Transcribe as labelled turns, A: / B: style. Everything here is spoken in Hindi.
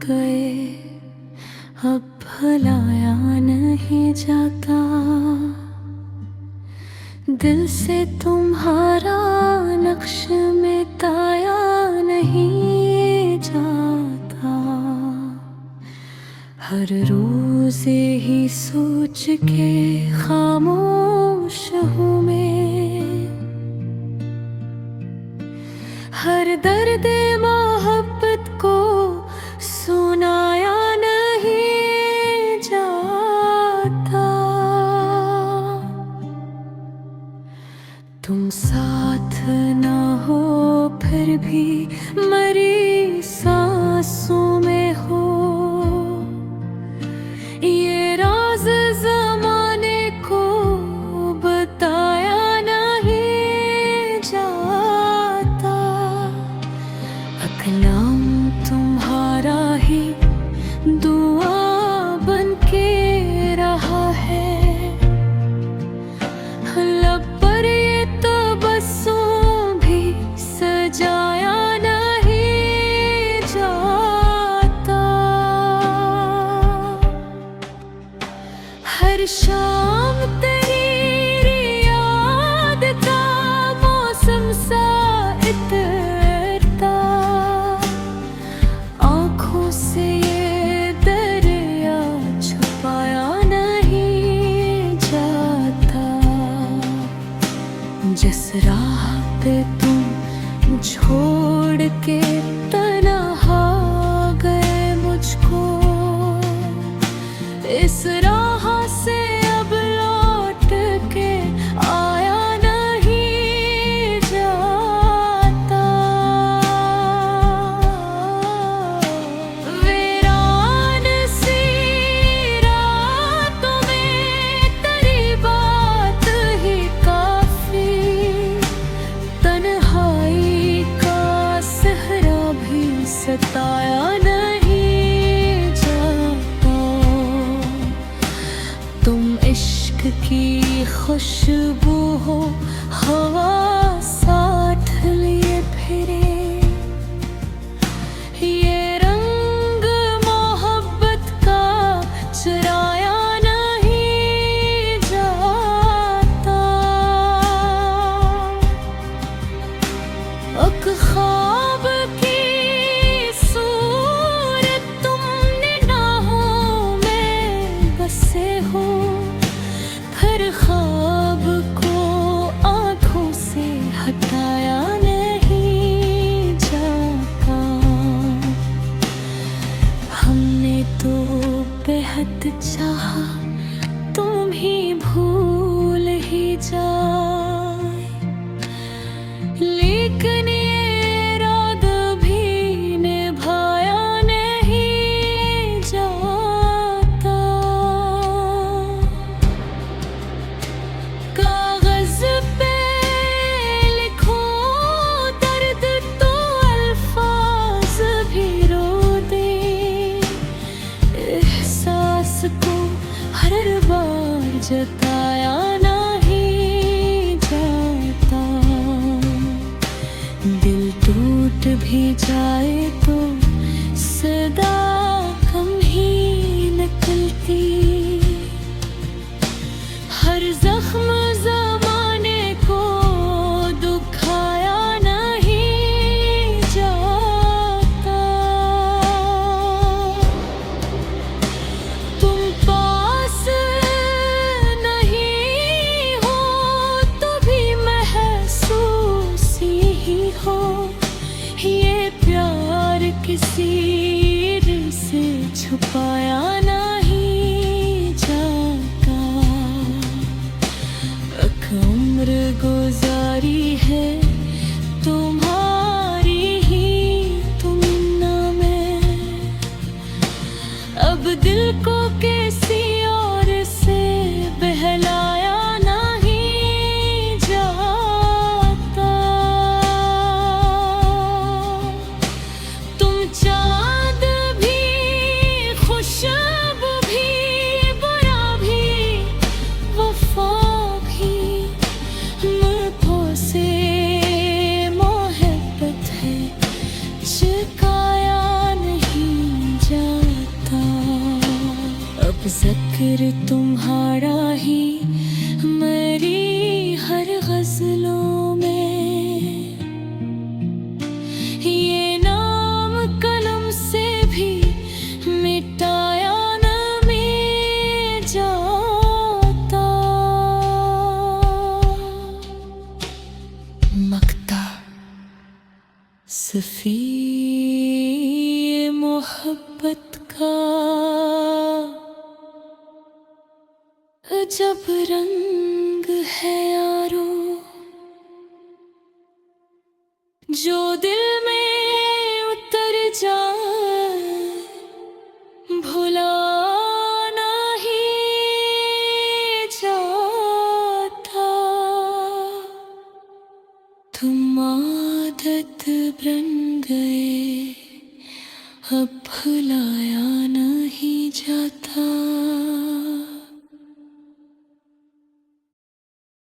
A: गए, अब भुलाया नहीं जाता। दिल से तुम्हारा नक्श मिटाया नहीं जाता। हर रोज ही सोच के खामोश हूँ मैं। हर दर्द मोहब्बत को सुनाया नहीं जाता। तुम साथ न हो फिर भी मरी सांसों में हो। ये राज ज़माने को बताया नहीं जाता। कलाम तुम्हारा ही दुआ बन के रहा है। लब पर ये तबस्सुम भी सजाया नहीं जाता। हर शाम तेरी याद का मौसम सा इतरता। आँखों से ये दरिया छुपाया नहीं जाता। जिस राह पे तुम छोड़ के तन्हा गए मुझको, इस राह से अब लौट के आया नहीं जाता। वीरान सी रातों में तेरी बात ही काफी। तन्हाई का सहरा भी सताया नहीं जाता। तुम इश्क की खुशबू हो, हवा साथ लिए फिरे। ये रंग मोहब्बत का चुराया नहीं जाता। एक ख्वाब की सूरत तुमने निगाहों में बसे हो। फिर ख्वाब को आँखों से हटाया नहीं जाता। हमने तो बेहद चाहा तुम ही भूल ही जाए, लेकिन ये रात भी निभाया नहीं जाता। कागज पे लिखो दर्द तो अल्फाज भी रो दे। एहसास को हर बार जताया नहीं जाता। दिल टूट भी जाए तो सदा कम ही निकलती। हर जख्म ज़माने को दुखाया नहीं जाता। तुम पास नहीं हो तो भी महसूस ही हो। ये प्यार किसी जिक्र तुम्हारा ही मेरी हर गज़लों में, ये नाम कलम से भी मिटाया न में जाता। मक्ता सफ़ी मोहब्बत का जब रंग है यारो, जो दिल में उतर जाए भुला नहीं जाता। तुम आदत बन गए, अब भुलाया नहीं जाता।